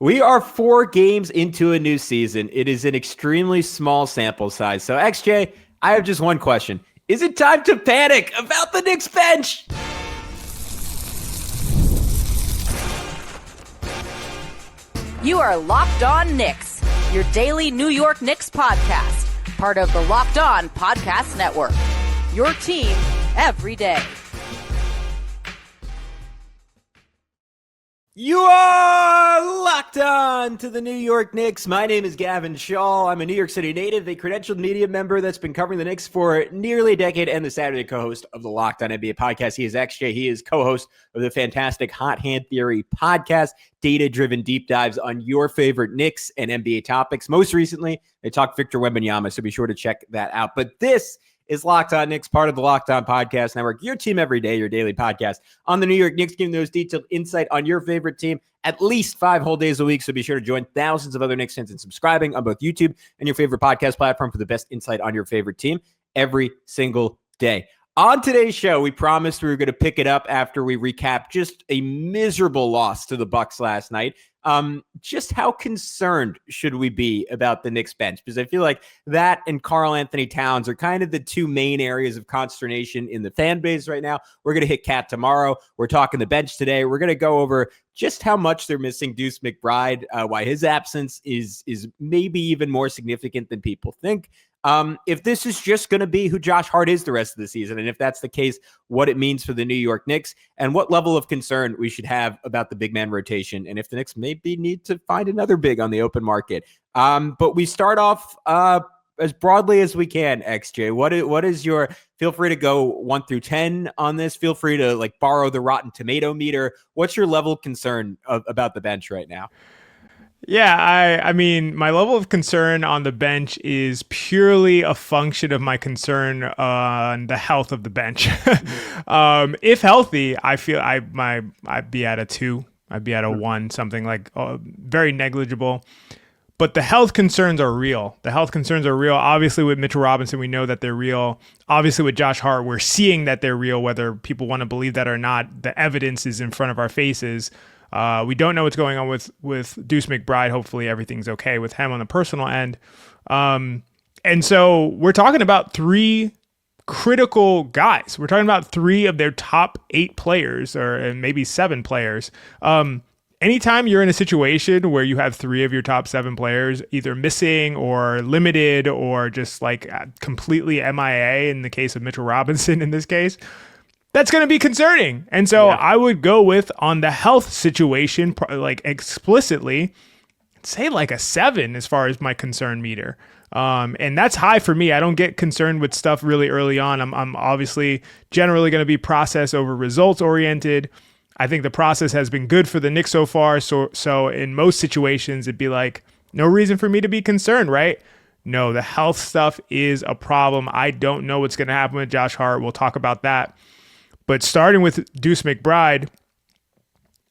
We are 4 games into a new season. It is an extremely small sample size. So, XJ, I have just one question. Is it time to panic about the Knicks bench? You are Locked On Knicks, your daily New York Knicks podcast, part of the Locked On Podcast Network. Your team every day. You are locked on to the New York Knicks. My name is Gavin Schall. I'm a New York City native, a credentialed media member that's been covering the Knicks for nearly a decade, and the Saturday co-host of the Locked On NBA podcast. He is XJ. He is co-host of the fantastic Hot Hand Theory podcast, data-driven deep dives on your favorite Knicks and NBA topics. Most recently, they talked Victor Wembanyama, so be sure to check that out. But this is Locked On Knicks, part of the Locked On Podcast Network, your team every day, your daily podcast on the New York Knicks, giving those detailed insight on your favorite team at least 5 whole days a week. So be sure to join thousands of other Knicks fans in subscribing on both YouTube and your favorite podcast platform for the best insight on your favorite team every single day. On today's show, we promised we were going to pick it up after we recap just a miserable loss to the Bucks last night. Just how concerned should we be about the Knicks bench? Because I feel like that and Karl-Anthony Towns are kind of the two main areas of consternation in the fan base right now. We're going to hit Cat tomorrow. We're talking the bench today. We're going to go over just how much they're missing Deuce McBride, why his absence is maybe even more significant than people think. If this is just going to be who Josh Hart is the rest of the season, and if that's the case, what it means for the New York Knicks, and what level of concern we should have about the big man rotation, and if the Knicks maybe need to find another big on the open market. But we start off as broadly as we can, XJ. What is your, feel free to go 1 through 10 on this. Feel free to borrow the Rotten Tomato meter. What's your level of concern about the bench right now? Yeah, I mean, my level of concern on the bench is purely a function of my concern on the health of the bench. If healthy, I feel I'd be at a 2. I'd be at a 1, something like very negligible. But the health concerns are real. Obviously, with Mitchell Robinson, we know that they're real. Obviously, with Josh Hart, we're seeing that they're real, whether people want to believe that or not. The evidence is in front of our faces. We don't know what's going on with Deuce McBride. Hopefully everything's okay with him on the personal end. And so we're talking about 3 critical guys. We're talking about 3 of their top 8 players, or maybe 7 players. Anytime you're in a situation where you have 3 of your top 7 players either missing or limited or just completely MIA, in the case of Mitchell Robinson in this case, that's going to be concerning. And so I would go with, on the health situation, explicitly, say a 7 as far as my concern meter. And that's high for me. I don't get concerned with stuff really early on. I'm obviously generally going to be process over results oriented. I think the process has been good for the Knicks so far. So in most situations, it'd be no reason for me to be concerned, right? No, the health stuff is a problem. I don't know what's going to happen with Josh Hart. We'll talk about that. But starting with Deuce McBride,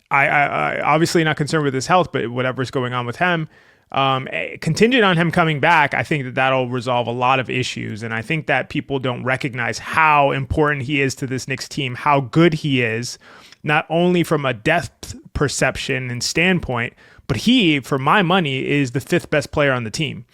I obviously not concerned with his health, but whatever's going on with him, contingent on him coming back, I think that'll resolve a lot of issues. And I think that people don't recognize how important he is to this Knicks team, how good he is, not only from a depth perception and standpoint, but he, for my money, is the 5th best player on the team.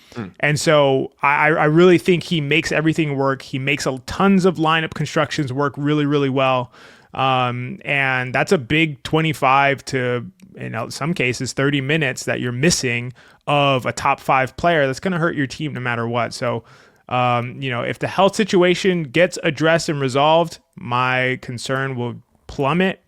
And so I really think he makes everything work. He makes tons of lineup constructions work really, really well. And that's a big 25 to, in some cases, 30 minutes that you're missing of a top 5 player. That's going to hurt your team no matter what. So, if the health situation gets addressed and resolved, my concern will plummet.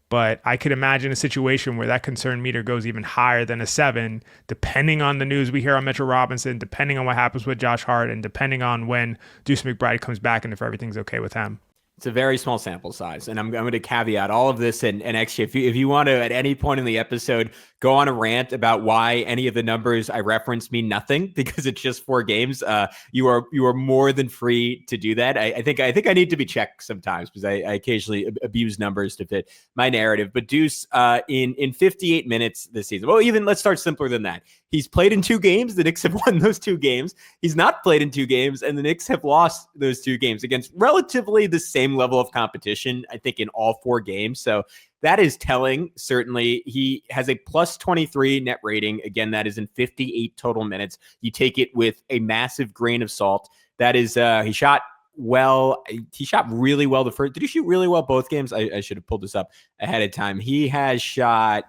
But I could imagine a situation where that concern meter goes even higher than a 7, depending on the news we hear on Mitchell Robinson, depending on what happens with Josh Hart, and depending on when Deuce McBride comes back and if everything's okay with him. It's a very small sample size, and I'm going to caveat all of this. And actually, if you want to, at any point in the episode, go on a rant about why any of the numbers I referenced mean nothing, because it's just 4 games, you are more than free to do that. I think I need to be checked sometimes, because I occasionally abuse numbers to fit my narrative. But Deuce, in 58 minutes this season, well, even let's start simpler than that. He's played in 2 games. The Knicks have won those 2 games. He's not played in 2 games, and the Knicks have lost those 2 games against relatively the same same level of competition, I think, in all 4 games. So that is telling. Certainly, he has a plus 23 net rating. Again, that is in 58 total minutes. You take it with a massive grain of salt. That is, he shot well. He shot really well the first. Did he shoot really well both games? I should have pulled this up ahead of time. He shot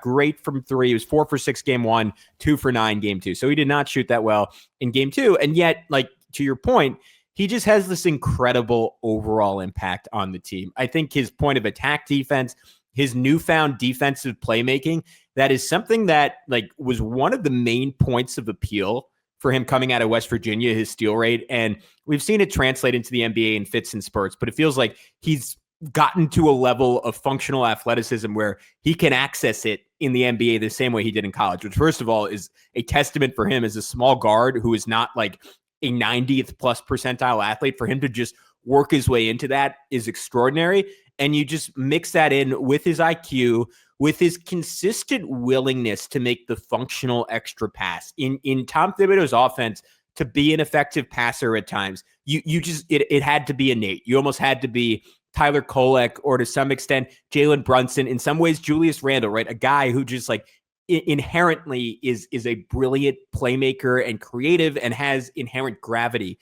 great from 3. He was 4 for 6 game 1, 2 for 9 game 2. So he did not shoot that well in game 2. And yet, like, to your point, he just has this incredible overall impact on the team. I think his point of attack defense, his newfound defensive playmaking, that is something that like was one of the main points of appeal for him coming out of West Virginia, his steal rate. And we've seen it translate into the NBA in fits and spurts, but it feels like he's gotten to a level of functional athleticism where he can access it in the NBA the same way he did in college, which first of all is a testament for him as a small guard who is not like a 90th plus percentile athlete. For him to just work his way into that is extraordinary. And you just mix that in with his IQ, with his consistent willingness to make the functional extra pass in Tom Thibodeau's offense, to be an effective passer at times. It had to be innate. You almost had to be Tyler Kolek, or to some extent Jalen Brunson, in some ways Julius Randle, right? A guy who just like inherently is a brilliant playmaker and creative and has inherent gravity.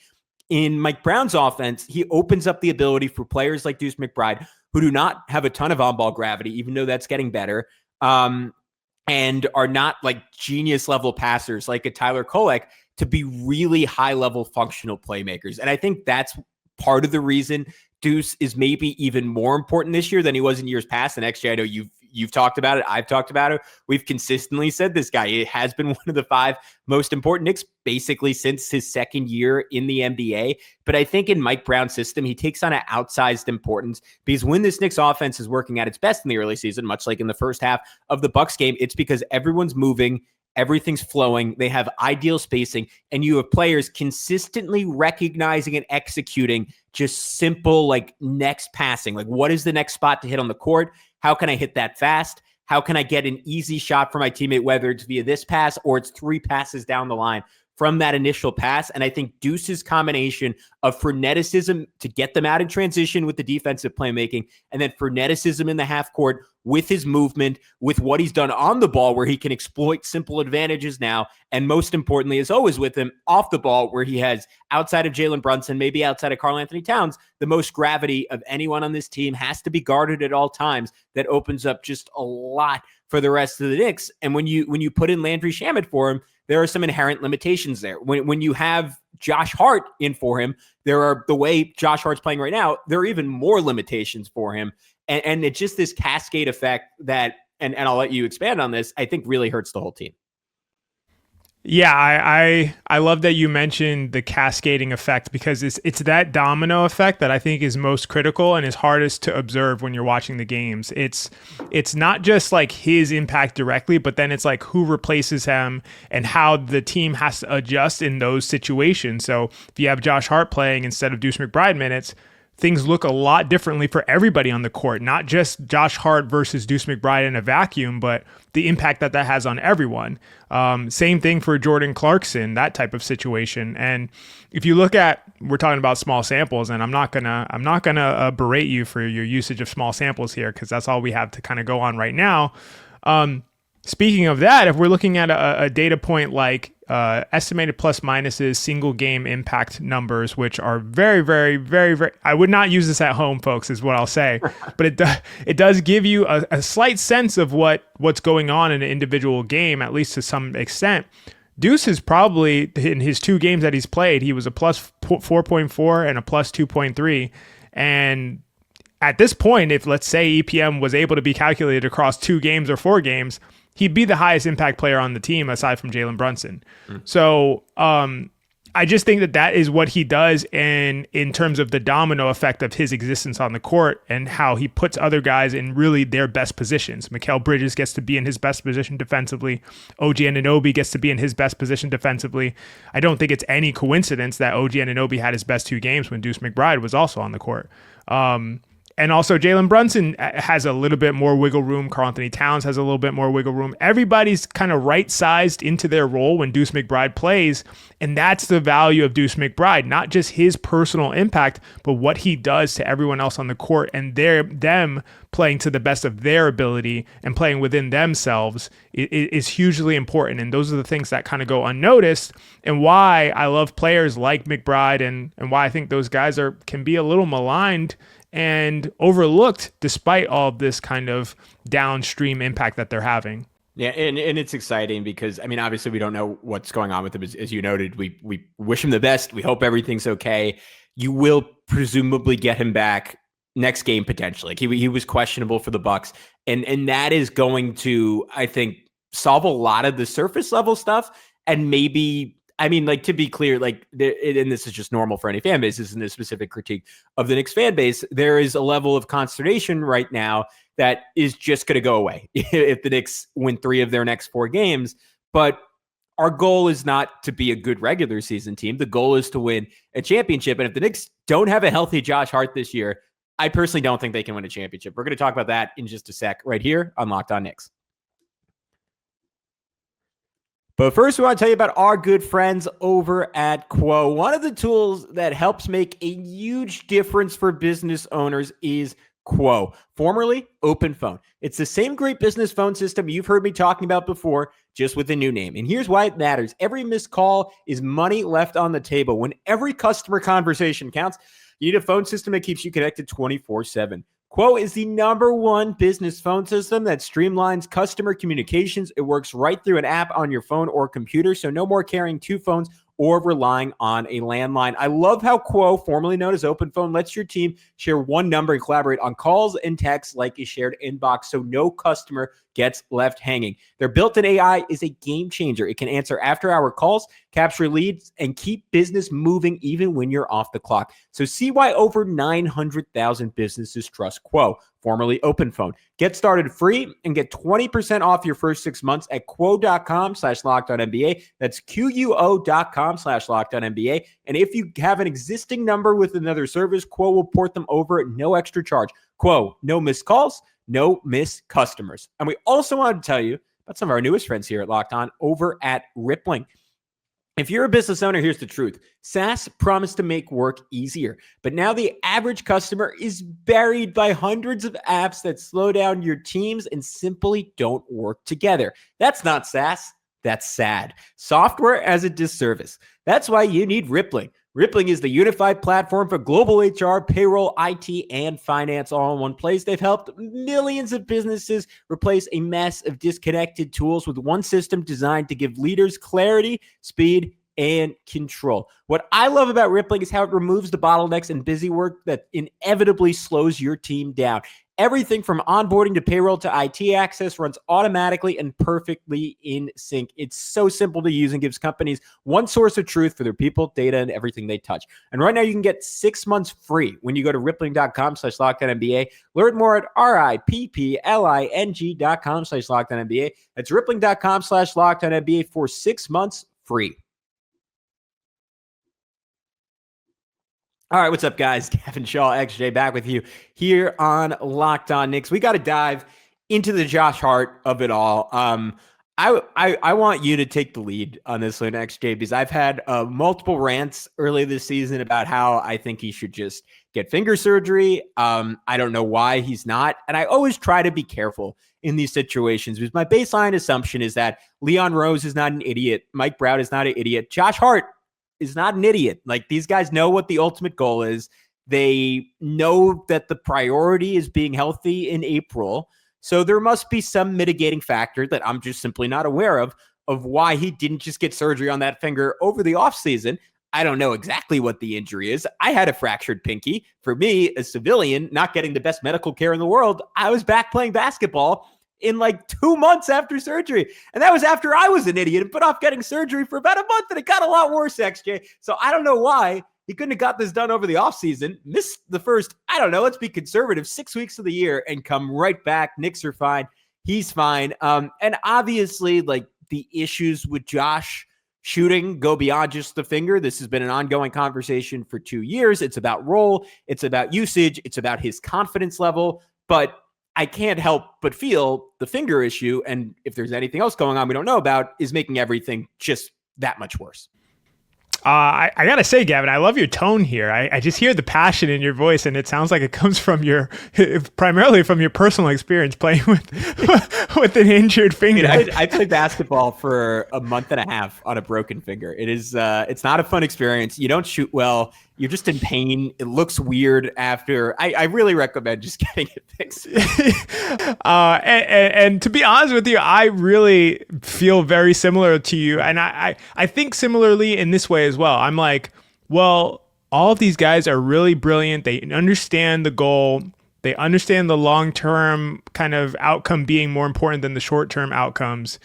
In Mike Brown's offense, he opens up the ability for players like Deuce McBride, who do not have a ton of on-ball gravity, even though that's getting better, and are not like genius level passers like a Tyler Kolek, to be really high level functional playmakers. And I think that's part of the reason Deuce is maybe even more important this year than he was in years past. And XJ, I know you've talked about it. I've talked about it. We've consistently said this guy, it has been one of the 5 most important Knicks basically since his second year in the NBA. But I think in Mike Brown's system, he takes on an outsized importance, because when this Knicks offense is working at its best in the early season, much like in the first half of the Bucks game, it's because everyone's moving, everything's flowing, they have ideal spacing, and you have players consistently recognizing and executing just simple, like, next passing. Like, what is the next spot to hit on the court? How can I hit that fast? How can I get an easy shot for my teammate, whether it's via this pass or it's 3 passes down the line from that initial pass? And I think Deuce's combination of freneticism to get them out in transition with the defensive playmaking, and then freneticism in the half court with his movement, with what he's done on the ball, where he can exploit simple advantages now, and most importantly, as always with him, off the ball, where he has, outside of Jalen Brunson, maybe outside of Karl-Anthony Towns, the most gravity of anyone on this team, has to be guarded at all times. That opens up just a lot for the rest of the Knicks. And when you put in Landry Shamet for him, there are some inherent limitations there. When you have Josh Hart in for him, there are, the way Josh Hart's playing right now, there are even more limitations for him. And it's just this cascade effect that, and I'll let you expand on this, I think really hurts the whole team. Yeah, I love that you mentioned the cascading effect, because it's that domino effect that I think is most critical and is hardest to observe when you're watching the games. It's not just like his impact directly, but then it's like who replaces him and how the team has to adjust in those situations. So if you have Josh Hart playing instead of Deuce McBride minutes, things look a lot differently for everybody on the court, not just Josh Hart versus Deuce McBride in a vacuum, but the impact that has on everyone. Same thing for Jordan Clarkson, that type of situation. And if you look at, we're talking about small samples, and I'm not gonna berate you for your usage of small samples here, because that's all we have to kind of go on right now. Speaking of that, if we're looking at a data point like estimated plus minuses, single game impact numbers, which are very, very, very, very, I would not use this at home, folks, is what I'll say, but it does give you a slight sense of what's going on in an individual game, at least to some extent. Deuce is probably, in his 2 games that he's played, he was a plus 4.4 and a plus 2.3. And at this point, if let's say EPM was able to be calculated across 2 games or 4 games, he'd be the highest impact player on the team aside from Jalen Brunson. So I just think that is what he does in terms of the domino effect of his existence on the court, and how he puts other guys in really their best positions. Mikal Bridges gets to be in his best position defensively. OG Anunoby gets to be in his best position defensively. I don't think it's any coincidence that OG Anunoby had his best 2 games when Deuce McBride was also on the court. And also Jalen Brunson has a little bit more wiggle room. Karl-Anthony Towns has a little bit more wiggle room. Everybody's kind of right-sized into their role when Deuce McBride plays. And that's the value of Deuce McBride, not just his personal impact, but what he does to everyone else on the court and them playing to the best of their ability and playing within themselves is hugely important. And those are the things that kind of go unnoticed, and why I love players like McBride and why I think those guys can be a little maligned and overlooked despite all of this kind of downstream impact that they're having. Yeah, and it's exciting because, I mean, obviously we don't know what's going on with him. As you noted, we wish him the best. We hope everything's okay. You will presumably get him back next game potentially. Like he was questionable for the Bucks, and that is going to, I think, solve a lot of the surface level stuff. And maybe, I mean, like, to be clear, like, and this is just normal for any fan base, this isn't a specific critique of the Knicks fan base. There is a level of consternation right now that is just going to go away if the Knicks win 3 of their next 4 games. But our goal is not to be a good regular season team. The goal is to win a championship. And if the Knicks don't have a healthy Josh Hart this year, I personally don't think they can win a championship. We're going to talk about that in just a sec right here on Locked On Knicks. But first, we want to tell you about our good friends over at Quo. One of the tools that helps make a huge difference for business owners is Quo, formerly Open Phone. It's the same great business phone system you've heard me talking about before, just with a new name. And here's why it matters. Every missed call is money left on the table. When every customer conversation counts, you need a phone system that keeps you connected 24/7. Quo is the #1 business phone system that streamlines customer communications. It works right through an app on your phone or computer, so no more carrying 2 phones or relying on a landline. I love how Quo, formerly known as Open Phone, lets your team share one number and collaborate on calls and texts like a shared inbox, so no customer gets left hanging. Their built-in AI is a game changer. It can answer after-hour calls, capture leads, and keep business moving even when you're off the clock. So see why over 900,000 businesses trust Quo, formerly Open Phone. Get started free and get 20% off your first 6 months at quo.com/LockedOnNBA. That's QUO.com/LockedOnNBA. And if you have an existing number with another service, Quo will port them over at no extra charge. Quo, no missed calls, no missed customers. And we also want to tell you about some of our newest friends here at Locked On over at Rippling. If you're a business owner, here's the truth. SaaS promised to make work easier, but now the average customer is buried by hundreds of apps that slow down your teams and simply don't work together. That's not SaaS. That's sad. Software as a disservice. That's why you need Rippling. Rippling is the unified platform for global HR, payroll, IT, and finance all in one place. They've helped millions of businesses replace a mess of disconnected tools with one system designed to give leaders clarity, speed, and control. What I love about Rippling is how it removes the bottlenecks and busy work that inevitably slows your team down. Everything from onboarding to payroll to IT access runs automatically and perfectly in sync. It's so simple to use and gives companies one source of truth for their people, data, and everything they touch. And right now you can get 6 months free when you go to rippling.com/LockedOnNBA. Learn more at rippling.com/LockedOnNBA. That's rippling.com/LockedOnNBA for 6 months free. All right, what's up, guys? Gavin Schall, XJ, back with you here on Locked On Knicks. We got to dive into the Josh Hart of it all. I want you to take the lead on this one, XJ, because I've had multiple rants early this season about how I think he should just get finger surgery. I don't know why he's not, and I always try to be careful in these situations because my baseline assumption is that Leon Rose is not an idiot, Mike Brown is not an idiot, Josh Hart is not an idiot. Like, these guys know what the ultimate goal is. They know that the priority is being healthy in April. So there must be some mitigating factor that I'm just simply not aware of why he didn't just get surgery on that finger over the offseason. I don't know exactly what the injury is. I had a fractured pinky. For me, a civilian, not getting the best medical care in the world, I was back playing basketball in like 2 months after surgery. And that was after I was an idiot and put off getting surgery for about a month, and it got a lot worse, XJ. So I don't know why he couldn't have got this done over the offseason, missed the first, I don't know, let's be conservative, 6 weeks of the year and come right back. Knicks are fine. He's fine. And obviously, like, the issues with Josh shooting go beyond just the finger. This has been an ongoing conversation for 2 years. It's about role. It's about usage. It's about his confidence level. But I can't help but feel the finger issue, and if there's anything else going on we don't know about, is making everything just that much worse. I gotta say, Gavin, I love your tone here. I just hear the passion in your voice, and it sounds like it comes from primarily from your personal experience playing with an injured finger. I played basketball for a month and a half on a broken finger. It is, it's not a fun experience. You don't shoot well. You're just in pain. It looks weird after. I really recommend just getting it fixed. And to be honest with you, I really feel very similar to you. And I think similarly in this way as well. I'm like, well, all of these guys are really brilliant. They understand the goal. They understand the long-term kind of outcome being more important than the short-term outcomes.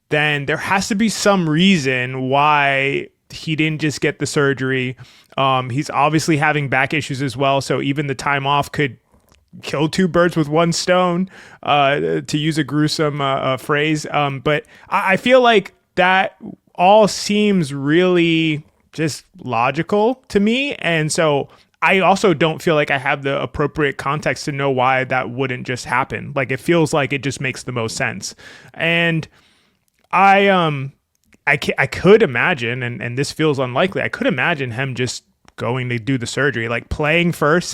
Then there has to be some reason why he didn't just get the surgery. He's obviously having back issues as well. So even the time off could kill two birds with one stone, to use a gruesome phrase. But I feel like that all seems really just logical to me. And so I also don't feel like I have the appropriate context to know why that wouldn't just happen. Like, it feels like it just makes the most sense. And I could imagine, and this feels unlikely, I could imagine him just going to do the surgery, like playing first,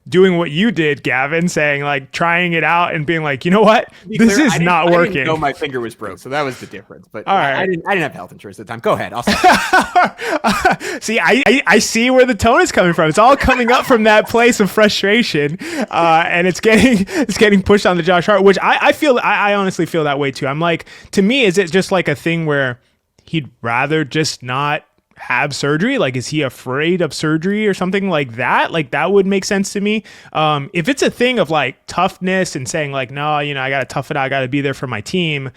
doing what you did, Gavin, saying like trying it out and being like, you know what, this is not working. I didn't know my finger was broke, so that was the difference. But all right. I didn't have health insurance at the time. Go ahead. I'll see. I see where the tone is coming from. It's all coming up from that place of frustration, and it's getting pushed on to Josh Hart, which I honestly feel that way too. I'm like, to me, is it just like a thing where he'd rather just not have surgery? Like, is he afraid of surgery or something like that? Like, that would make sense to me. If it's a thing of like toughness and saying like, no, I got to tough it out, I got to be there for my team,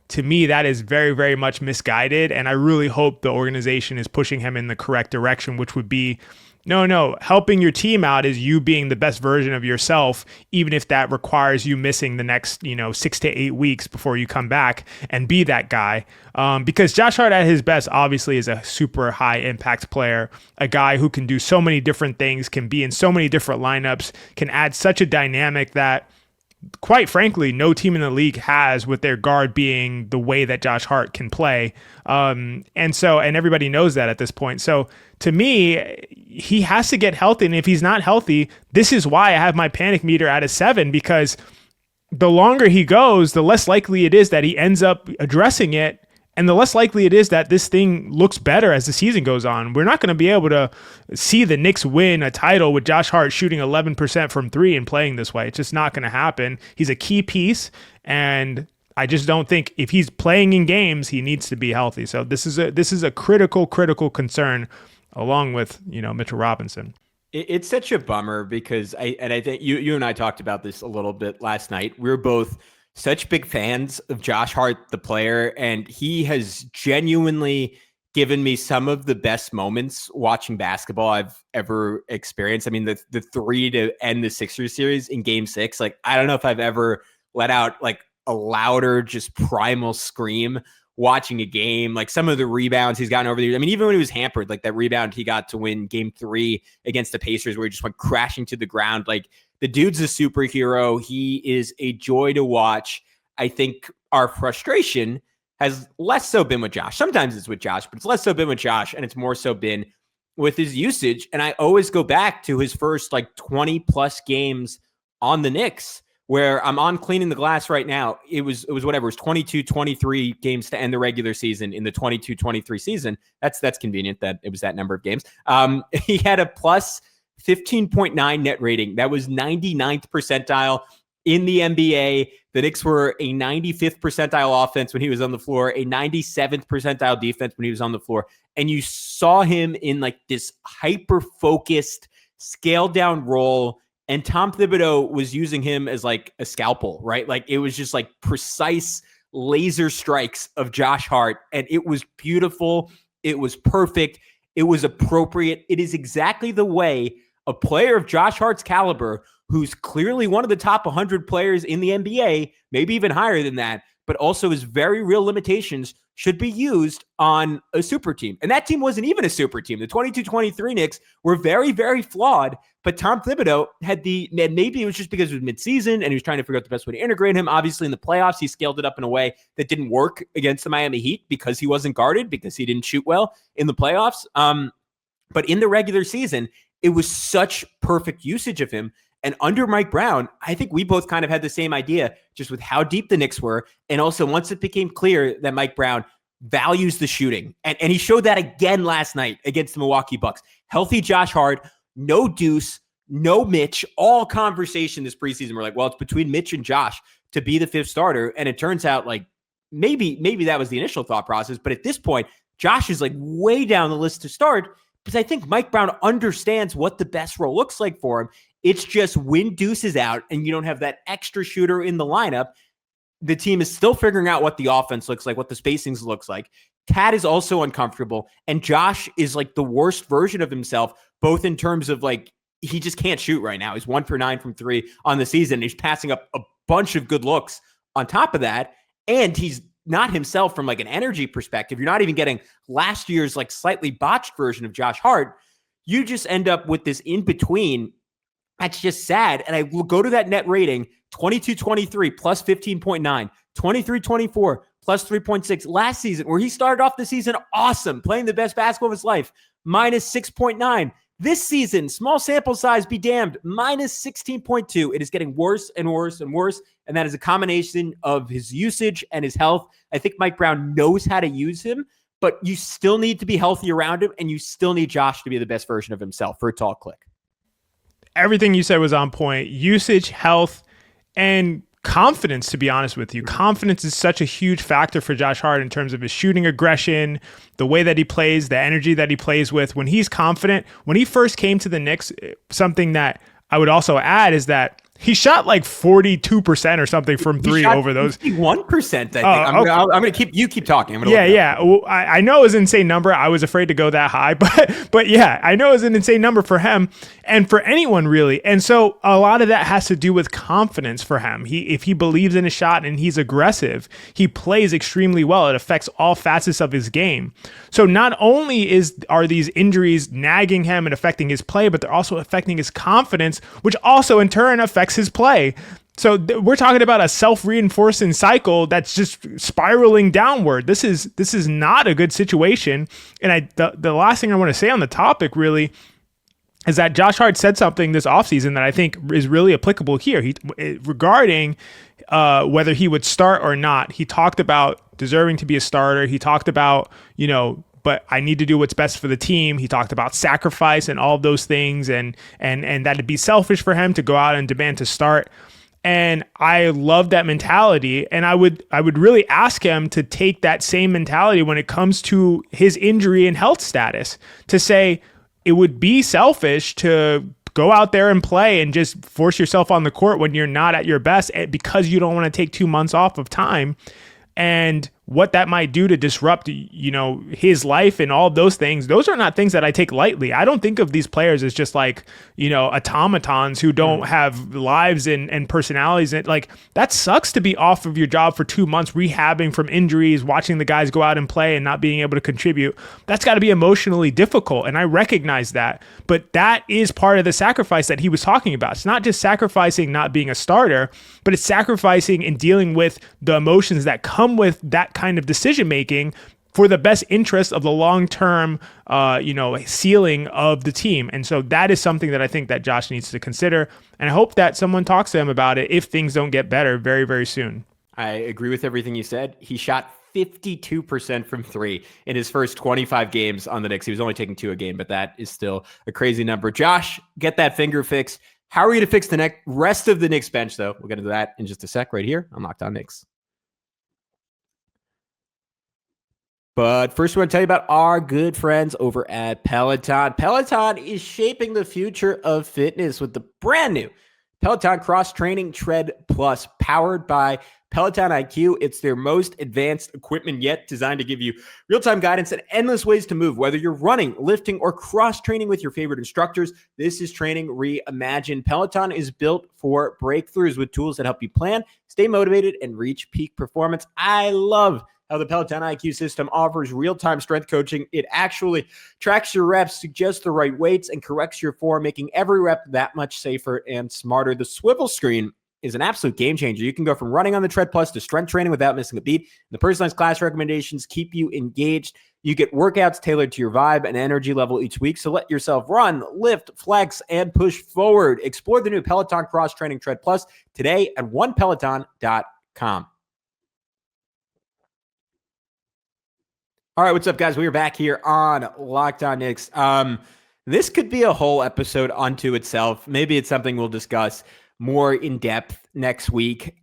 to me, that is very, very much misguided. And I really hope the organization is pushing him in the correct direction, which would be, no, helping your team out is you being the best version of yourself, even if that requires you missing the next, 6 to 8 weeks before you come back, and be that guy. Because Josh Hart at his best obviously is a super high impact player, a guy who can do so many different things, can be in so many different lineups, can add such a dynamic that, quite frankly, no team in the league has, with their guard being the way that Josh Hart can play. And everybody knows that at this point. So to me, he has to get healthy. And if he's not healthy, this is why I have my panic meter at a 7, because the longer he goes, the less likely it is that he ends up addressing it. And the less likely it is that this thing looks better as the season goes on. We're not going to be able to see the Knicks win a title with Josh Hart shooting 11% from 3 and playing this way. It's just not going to happen. He's a key piece, and I just don't think if he's playing in games, he needs to be healthy. So this is a critical concern, along with Mitchell Robinson. It's such a bummer because I think you and I talked about this a little bit last night. We're both such big fans of Josh Hart, the player, and he has genuinely given me some of the best moments watching basketball I've ever experienced. I mean, the 3 to end the Sixers series in Game 6, like, I don't know if I've ever let out like a louder, just primal scream watching a game. Like, some of the rebounds he's gotten over the years. I mean, even when he was hampered, like that rebound he got to win Game 3 against the Pacers, where he just went crashing to the ground. Like, the dude's a superhero. He is a joy to watch. I think our frustration has less so been with Josh. Sometimes it's with Josh, but it's less so been with Josh, and it's more so been with his usage. And I always go back to his first like 20 plus games on the Knicks, where I'm on Cleaning the Glass right now. It was 22, 23 games to end the regular season in the 22-23 season. That's convenient that it was that number of games. He had a plus 15.9 net rating. That was 99th percentile in the NBA. The Knicks were a 95th percentile offense when he was on the floor, a 97th percentile defense when he was on the floor. And you saw him in like this hyper-focused, scaled-down role. And Tom Thibodeau was using him as like a scalpel, right? Like, it was just like precise laser strikes of Josh Hart. And it was beautiful. It was perfect. It was appropriate. It is exactly the way a player of Josh Hart's caliber, who's clearly one of the top 100 players in the NBA, maybe even higher than that, but also his very real limitations should be used on a super team. And that team wasn't even a super team. The 22-23 Knicks were very, very flawed, but Tom Thibodeau and maybe it was just because it was midseason and he was trying to figure out the best way to integrate him. Obviously in the playoffs, he scaled it up in a way that didn't work against the Miami Heat because he wasn't guarded, because he didn't shoot well in the playoffs. But in the regular season, it was such perfect usage of him. And under Mike Brown, I think we both kind of had the same idea, just with how deep the Knicks were. And also once it became clear that Mike Brown values the shooting. And he showed that again last night against the Milwaukee Bucks. Healthy Josh Hart, no Deuce, no Mitch. All conversation this preseason, we're like, well, it's between Mitch and Josh to be the fifth starter. And it turns out like maybe that was the initial thought process. But at this point, Josh is like way down the list to start because I think Mike Brown understands what the best role looks like for him. It's just when Deuce is out and you don't have that extra shooter in the lineup, the team is still figuring out what the offense looks like, what the spacings looks like. Cat is also uncomfortable, and Josh is like the worst version of himself, both in terms of like, he just can't shoot right now. He's 1 for 9 from 3 on the season. He's passing up a bunch of good looks on top of that, and he's not himself from like an energy perspective. You're not even getting last year's like slightly botched version of Josh Hart. You just end up with this in between. That's just sad. And I will go to that net rating, 22-23 plus 15.9, 23-24 plus 3.6 last season, where he started off the season awesome, playing the best basketball of his life, minus 6.9. This season, small sample size be damned, minus 16.2. It is getting worse and worse and worse. And that is a combination of his usage and his health. I think Mike Brown knows how to use him, but you still need to be healthy around him. And you still need Josh to be the best version of himself for a tall click. Everything you said was on point. Usage, health, and confidence, to be honest with you. Confidence is such a huge factor for Josh Hart in terms of his shooting aggression, the way that he plays, the energy that he plays with. When he's confident, when he first came to the Knicks, something that I would also add is that he shot like 42% or something from three over those. 51%, I think. I'm going to keep talking. Well, I know it was an insane number. I was afraid to go that high, but yeah, I know it was an insane number for him and for anyone really. And so a lot of that has to do with confidence for him. If he believes in his shot and he's aggressive, he plays extremely well. It affects all facets of his game. So not only are these injuries nagging him and affecting his play, but they're also affecting his confidence, which also in turn affects his play. So we're talking about a self-reinforcing cycle that's just spiraling downward. This is not a good situation. And the last thing I want to say on the topic really is that Josh Hart said something this offseason that I think is really applicable here. Regarding whether he would start or not, he talked about deserving to be a starter. He talked about, but I need to do what's best for the team. He talked about sacrifice and all of those things, and that it'd be selfish for him to go out and demand to start. And I love that mentality. And I would really ask him to take that same mentality when it comes to his injury and health status, to say it would be selfish to go out there and play and just force yourself on the court when you're not at your best because you don't want to take 2 months off of time. And what that might do to disrupt, his life and all of those things. Those are not things that I take lightly. I don't think of these players as just like, automatons who don't have lives and personalities. And like, that sucks to be off of your job for 2 months, rehabbing from injuries, watching the guys go out and play and not being able to contribute. That's got to be emotionally difficult. And I recognize that. But that is part of the sacrifice that he was talking about. It's not just sacrificing not being a starter, but it's sacrificing and dealing with the emotions that come with that kind of decision making for the best interest of the long-term, ceiling of the team. And so that is something that I think that Josh needs to consider. And I hope that someone talks to him about it if things don't get better very, very soon. I agree with everything you said. He shot 52% from 3 in his first 25 games on the Knicks. He was only taking 2 a game, but that is still a crazy number. Josh, get that finger fixed. How are you to fix the rest of the Knicks bench, though? We'll get into that in just a sec right here on Locked On Knicks. But first, we want to tell you about our good friends over at Peloton. Peloton is shaping the future of fitness with the brand new Peloton Cross Training Tread Plus, powered by Peloton IQ. It's their most advanced equipment yet, designed to give you real-time guidance and endless ways to move. Whether you're running, lifting, or cross-training with your favorite instructors, this is training reimagined. Peloton is built for breakthroughs with tools that help you plan, stay motivated, and reach peak performance. I love how the Peloton IQ system offers real-time strength coaching. It actually tracks your reps, suggests the right weights, and corrects your form, making every rep that much safer and smarter. The swivel screen is an absolute game changer. You can go from running on the Tread Plus to strength training without missing a beat. The personalized class recommendations keep you engaged. You get workouts tailored to your vibe and energy level each week. So let yourself run, lift, flex, and push forward. Explore the new Peloton Cross Training Tread Plus today at onepeloton.com. All right, what's up, guys? We are back here on Locked On Knicks. This could be a whole episode unto itself. Maybe it's something we'll discuss more in depth next week.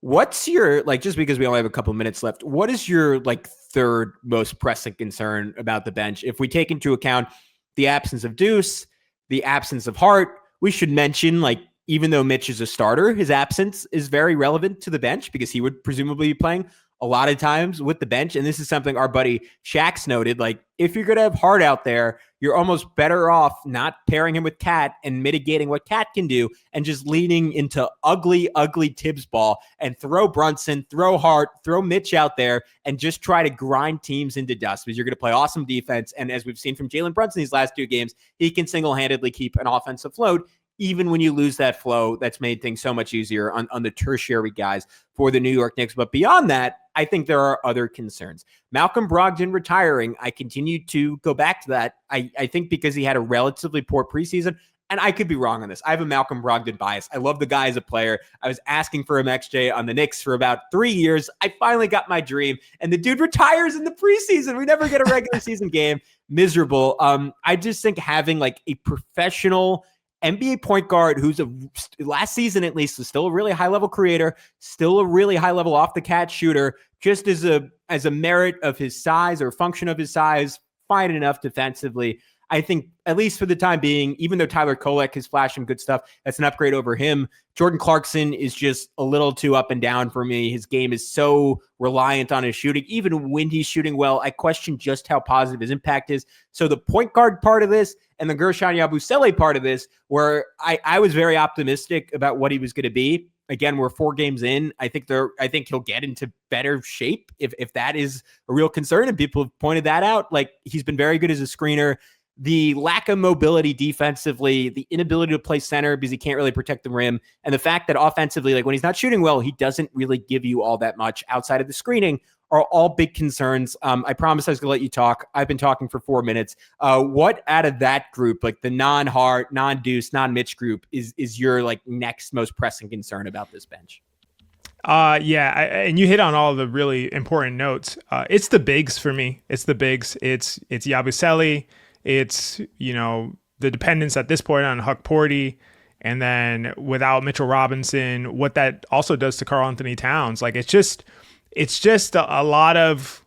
What's your, just because we only have a couple minutes left, what is your third most pressing concern about the bench? If we take into account the absence of Deuce, the absence of Hart, we should mention, even though Mitch is a starter, his absence is very relevant to the bench because he would presumably be playing a lot of times with the bench. And this is something our buddy Shax noted. If you're going to have Hart out there, you're almost better off not pairing him with Cat and mitigating what Cat can do and just leaning into ugly Tibbs ball and throw Brunson, throw Hart, throw Mitch out there and just try to grind teams into dust because you're going to play awesome defense. And as we've seen from Jalen Brunson these last 2 games, he can single-handedly keep an offense afloat. Even when you lose that flow, that's made things so much easier on the tertiary guys for the New York Knicks. But beyond that, I think there are other concerns. Malcolm Brogdon retiring, I continue to go back to that. I think because he had a relatively poor preseason, and I could be wrong on this. I have a Malcolm Brogdon bias. I love the guy as a player. I was asking for him XJ on the Knicks for about 3 years. I finally got my dream, and the dude retires in the preseason. We never get a regular season game. Miserable. I just think having a professional NBA point guard who's last season at least was still a really high level creator, still a really high level off the catch shooter, just as a merit of his size or function of his size, fine enough defensively. I think, at least for the time being, even though Tyler Kolek has flashed some good stuff, that's an upgrade over him. Jordan Clarkson is just a little too up and down for me. His game is so reliant on his shooting. Even when he's shooting well, I question just how positive his impact is. So the point guard part of this and the Guerschon Yabusele part of this, where I was very optimistic about what he was going to be. Again, we're 4 games in. I think he'll get into better shape if that is a real concern. And people have pointed that out. He's been very good as a screener. The lack of mobility defensively, the inability to play center because he can't really protect the rim, and the fact that offensively, when he's not shooting well, he doesn't really give you all that much outside of the screening are all big concerns. I promised I was going to let you talk. I've been talking for 4 minutes. What out of that group, the non-Hart, non-Deuce, non-Mitch group, is your next most pressing concern about this bench? And you hit on all the really important notes. It's the bigs for me. It's the bigs. It's Yabusele. It's, the dependence at this point on Hukporti, and then without Mitchell Robinson, what that also does to Karl-Anthony Towns. It's just a lot of,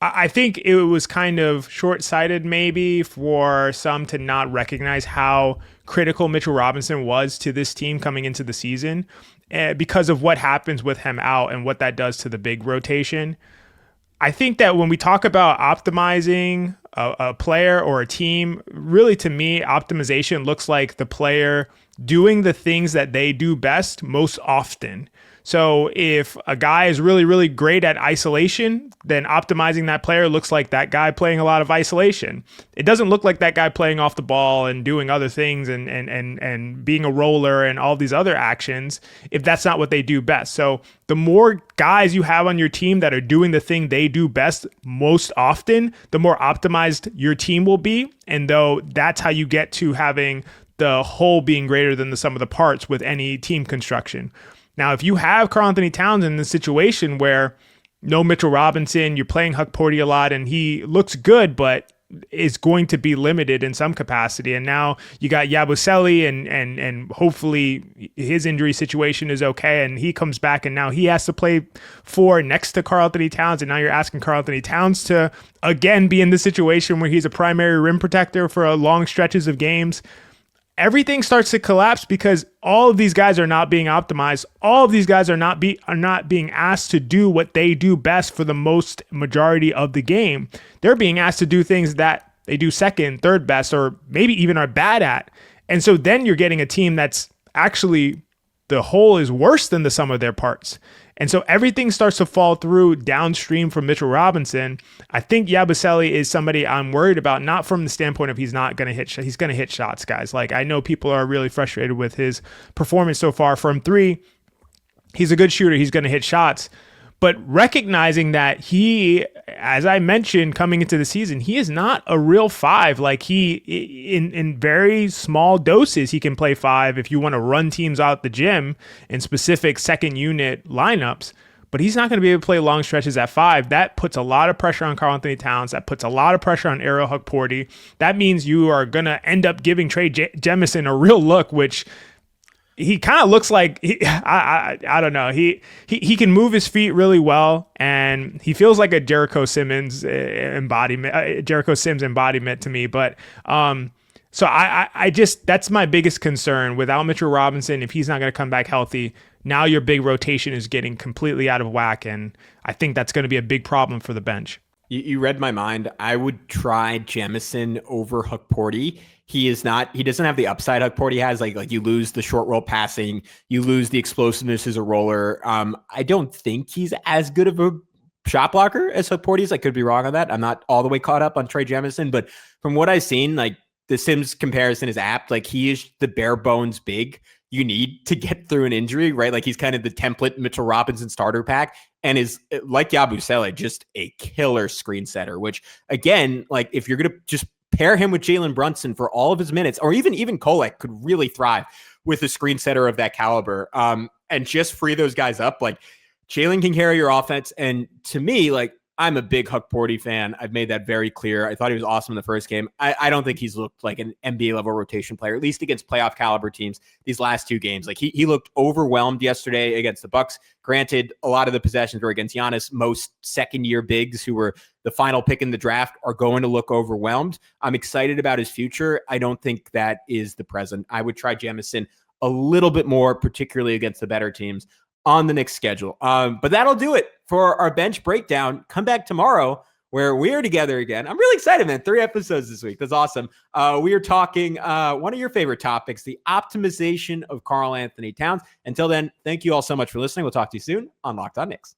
I think it was kind of short-sighted maybe for some to not recognize how critical Mitchell Robinson was to this team coming into the season because of what happens with him out and what that does to the big rotation. I think that when we talk about optimizing a player or a team, really to me, optimization looks like the player doing the things that they do best most often. So if a guy is really, really great at isolation, then optimizing that player looks like that guy playing a lot of isolation. It doesn't look like that guy playing off the ball and doing other things and being a roller and all these other actions if that's not what they do best. So the more guys you have on your team that are doing the thing they do best most often, the more optimized your team will be. And though that's how you get to having the whole being greater than the sum of the parts with any team construction. Now, if you have Karl-Anthony Towns in the situation where no Mitchell Robinson, you're playing Hukporti a lot and he looks good, but is going to be limited in some capacity. And now you got Yabusele and hopefully his injury situation is okay. And he comes back and now he has to play 4 next to Karl-Anthony Towns. And now you're asking Karl-Anthony Towns to again be in the situation where he's a primary rim protector for long stretches of games. everything starts to collapse because all of these guys are not being optimized. All of these guys are not being asked to do what they do best for the most majority of the game. They're being asked to do things that they do second, third best, or maybe even are bad at. And so then you're getting a team that's actually, the whole is worse than the sum of their parts. And so everything starts to fall through downstream from Mitchell Robinson. I think Yabusele is somebody I'm worried about, not from the standpoint of he's not going to hit he's going to hit shots, guys. Like, I know people are really frustrated with his performance so far from three. He's a good shooter. He's going to hit shots. But recognizing that he, as I mentioned, coming into the season, he is not a real five. Like, he, in very small doses, he can play five if you want to run teams out the gym in specific second unit lineups. But he's not going to be able to play long stretches at five. That puts a lot of pressure on Karl-Anthony Towns. That puts a lot of pressure on Ariel Hukporti. That means you are going to end up giving Trey Jemison a real look, which he kind of looks like, I don't know. He can move his feet really well, and he feels like a Jericho Sims embodiment to me. But so I just, that's my biggest concern without Mitchell Robinson. If he's not going to come back healthy, now your big rotation is getting completely out of whack, and I think that's going to be a big problem for the bench. You read my mind. I would try Jemison over Hukporti. He doesn't have the upside Hukporti has. Like you lose the short roll passing, you lose the explosiveness as a roller. I don't think he's as good of a shot blocker as Hukporti is. I could be wrong on that. I'm not all the way caught up on Trey Jemison, but from what I've seen, like, the Sims comparison is apt. Like, he is the bare bones big you need to get through an injury, right? Like, he's kind of the template Mitchell Robinson starter pack, and is, like Yabusele, just a killer screen setter, which, again, like, if you're going to just pair him with Jalen Brunson for all of his minutes, or even Kolek could really thrive with a screen setter of that caliber, and just free those guys up. Like, Jalen can carry your offense. And to me, like, I'm a big Hukporti fan. I've made that very clear. I thought he was awesome in the first game. I don't think he's looked like an NBA level rotation player, at least against playoff caliber teams these last two games. Like, he looked overwhelmed yesterday against the Bucks. Granted, a lot of the possessions were against Giannis. Most second-year bigs who were the final pick in the draft are going to look overwhelmed. I'm excited about his future. I don't think that is the present. I would try Jemison a little bit more, particularly against the better teams on the Knicks schedule. But that'll do it for our bench breakdown. Come back tomorrow where we are together again. I'm really excited, man. 3 episodes this week. That's awesome. We are talking one of your favorite topics, the optimization of Karl-Anthony Towns. Until then, thank you all so much for listening. We'll talk to you soon on Locked On Knicks.